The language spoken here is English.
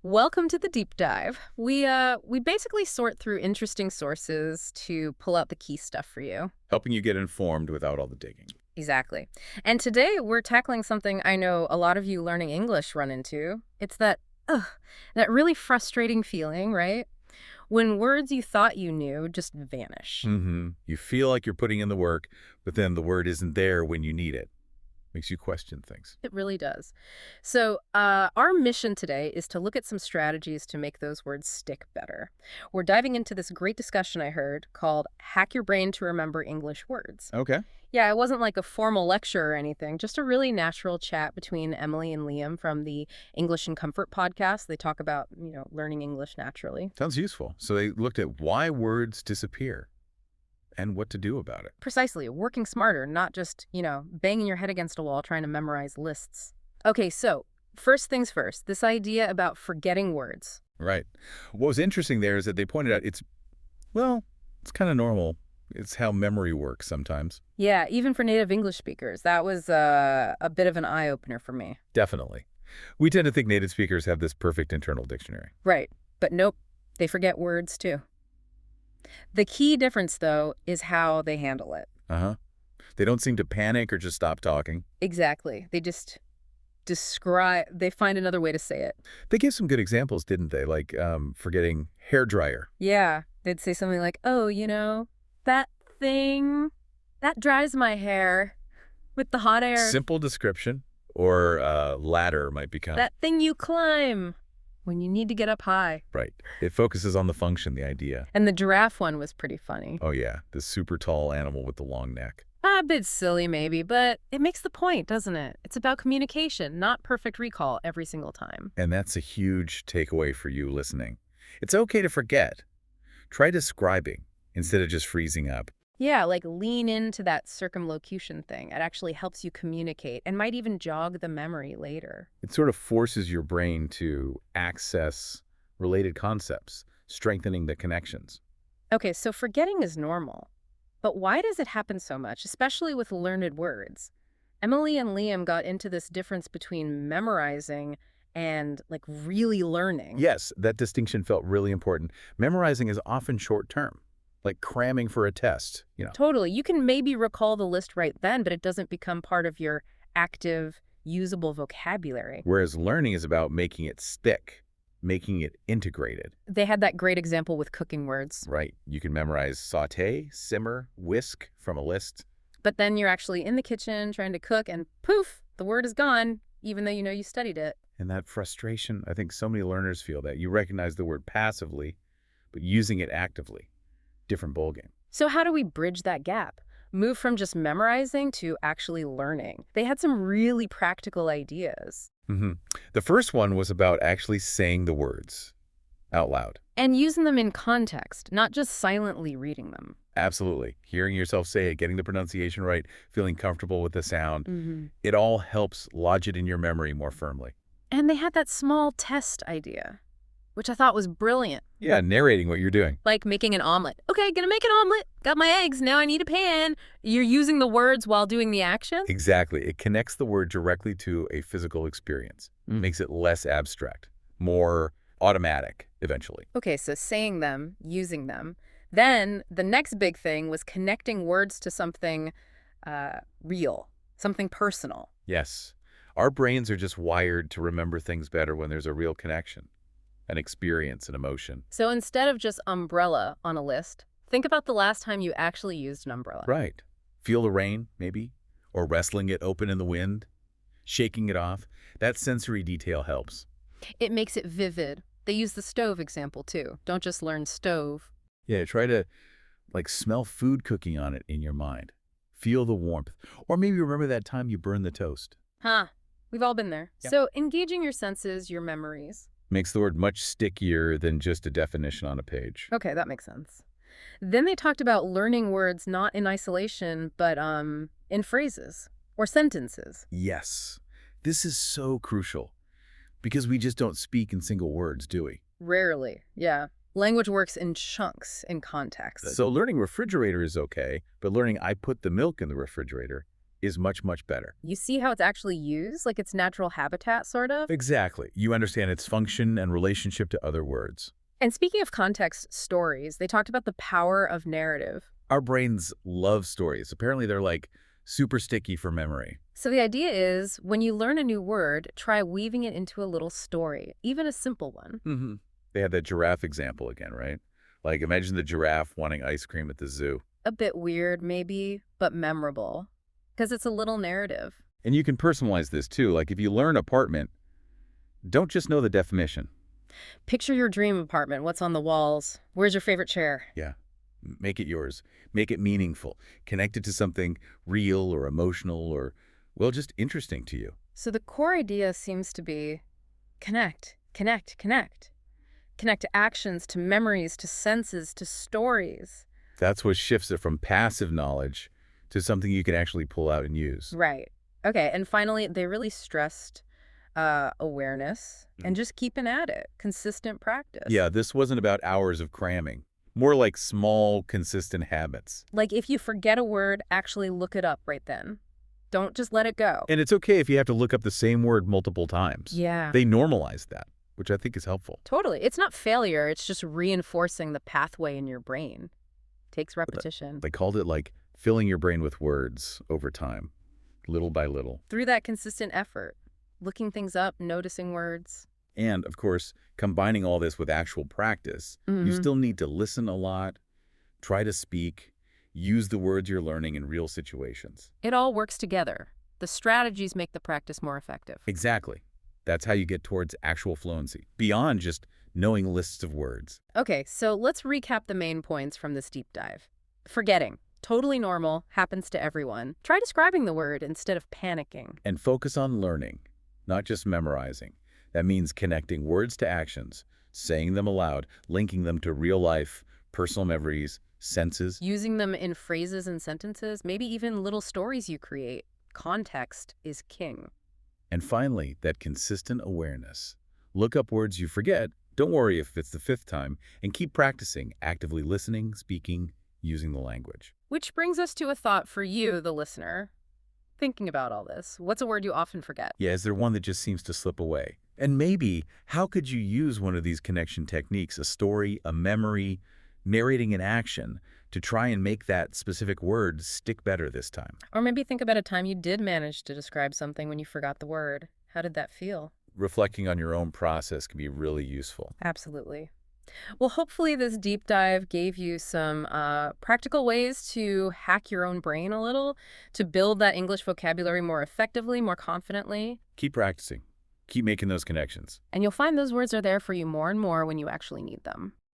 Welcome to the deep dive. We basically sort through interesting sources to pull out the key stuff for you. Helping you get informed without all the digging. Exactly. And today we're tackling something I know a lot of you learning English run into. It's that really frustrating feeling, right? When words you thought you knew just vanish. You feel like you're putting in the work, but then the word isn't there when you need it. Makes you question things. It really does. So, our mission today is to look at some strategies to make those words stick better. We're diving into this great discussion I heard called Hack Your Brain to Remember English Words. Okay. Yeah, it wasn't like a formal lecture or anything, just a really natural chat between Emily and Liam from the English and Comfort podcast. They talk about, learning English naturally. Sounds useful. So they looked at why words disappear and what to do about it. Precisely, working smarter, not just, banging your head against a wall trying to memorize lists. Okay, so first things first, this idea about forgetting words. Right. What was interesting there is that they pointed out it's kind of normal. It's how memory works sometimes. Yeah, even for native English speakers, that was a bit of an eye-opener for me. Definitely. We tend to think native speakers have this perfect internal dictionary. Right, but nope, they forget words too. The key difference, though, is how they handle it. Uh-huh. They don't seem to panic or just stop talking. Exactly. They just they find another way to say it. They gave some good examples, didn't they? Like forgetting hair dryer. Yeah, they'd say something like, oh, that thing, that dries my hair with the hot air. Simple description. Or ladder might become. That thing you climb when you need to get up high. Right. It focuses on the function, the idea. And the giraffe one was pretty funny. Oh, yeah. The super tall animal with the long neck. A bit silly, maybe, but it makes the point, doesn't it? It's about communication, not perfect recall every single time. And that's a huge takeaway for you listening. It's okay to forget. Try describing instead of just freezing up. Yeah, like lean into that circumlocution thing. It actually helps you communicate and might even jog the memory later. It sort of forces your brain to access related concepts, strengthening the connections. Okay, so forgetting is normal. But why does it happen so much, especially with learned words? Emily and Liam got into this difference between memorizing and, like, really learning. Yes, that distinction felt really important. Memorizing is often short-term, like cramming for a test, Totally. You can maybe recall the list right then, but it doesn't become part of your active, usable vocabulary. Whereas learning is about making it stick, making it integrated. They had that great example with cooking words. Right. You can memorize saute, simmer, whisk from a list. But then you're actually in the kitchen trying to cook and poof, the word is gone, even though you know you studied it. And that frustration, I think so many learners feel that. You recognize the word passively, but using it actively. Different ballgame. So how do we bridge that gap? Move from just memorizing to actually learning. They had some really practical ideas. The first one was about actually saying the words out loud. And using them in context, not just silently reading them. Absolutely. Hearing yourself say it, getting the pronunciation right, feeling comfortable with the sound. It all helps lodge it in your memory more firmly. And they had that small test idea, which I thought was brilliant. Yeah, narrating what you're doing. Like making an omelet. Okay, gonna make an omelet. Got my eggs. Now I need a pan. You're using the words while doing the action? Exactly. It connects the word directly to a physical experience. Makes it less abstract, more automatic eventually. Okay, so saying them, using them. Then the next big thing was connecting words to something real, something personal. Yes. Our brains are just wired to remember things better when there's a real connection, an experience, an emotion. So instead of just umbrella on a list, think about the last time you actually used an umbrella. Right. Feel the rain, maybe, or wrestling it open in the wind, shaking it off. That sensory detail helps. It makes it vivid. They use the stove example, too. Don't just learn stove. Yeah, try to, smell food cooking on it in your mind. Feel the warmth. Or maybe remember that time you burned the toast. Huh. We've all been there. Yep. So engaging your senses, your memories. Makes the word much stickier than just a definition on a page. Okay, that makes sense. Then they talked about learning words not in isolation, but in phrases or sentences. Yes. This is so crucial because we just don't speak in single words, do we? Rarely, yeah. Language works in chunks, in context. So learning refrigerator is okay, but learning I put the milk in the refrigerator is much, much better. You see how it's actually used, like its natural habitat, sort of? Exactly. You understand its function and relationship to other words. And speaking of context stories, they talked about the power of narrative. Our brains love stories. Apparently, they're like super sticky for memory. So the idea is, when you learn a new word, try weaving it into a little story, even a simple one. Hmm. They had that giraffe example again, right? Like, imagine the giraffe wanting ice cream at the zoo. A bit weird, maybe, but memorable. Because it's a little narrative. And you can personalize this too. Like, if you learn apartment, don't just know the definition. Picture your dream apartment. What's on the walls? Where's your favorite chair? Yeah. Make it yours. Make it meaningful. Connect it to something real or emotional or, well, just interesting to you. So the core idea seems to be connect, connect, connect. Connect to actions, to memories, to senses, to stories. That's what shifts it from passive knowledge to something you can actually pull out and use. Right. Okay. And finally, they really stressed awareness and just keeping at it. Consistent practice. Yeah, this wasn't about hours of cramming. More like small, consistent habits. Like if you forget a word, actually look it up right then. Don't just let it go. And it's okay if you have to look up the same word multiple times. Yeah. They normalize that, which I think is helpful. Totally. It's not failure. It's just reinforcing the pathway in your brain. Takes repetition. They called it like filling your brain with words over time, little by little. Through that consistent effort, looking things up, noticing words. And, of course, combining all this with actual practice, you still need to listen a lot, try to speak, use the words you're learning in real situations. It all works together. The strategies make the practice more effective. Exactly. That's how you get towards actual fluency, beyond just knowing lists of words. Okay, so let's recap the main points from this deep dive. Forgetting. Totally normal, happens to everyone. Try describing the word instead of panicking. And focus on learning, not just memorizing. That means connecting words to actions, saying them aloud, linking them to real life, personal memories, senses. Using them in phrases and sentences, maybe even little stories you create. Context is king. And finally, that consistent awareness. Look up words you forget. Don't worry if it's the fifth time, and keep practicing, actively listening, speaking, using the language. Which brings us to a thought for you, the listener. Thinking about all this, what's a word you often forget? Yeah, is there one that just seems to slip away? And maybe, how could you use one of these connection techniques, a story, a memory, narrating an action, to try and make that specific word stick better this time? Or maybe think about a time you did manage to describe something when you forgot the word. How did that feel? Reflecting on your own process can be really useful. Absolutely. Well, hopefully this deep dive gave you some practical ways to hack your own brain a little, to build that English vocabulary more effectively, more confidently. Keep practicing. Keep making those connections. And you'll find those words are there for you more and more when you actually need them.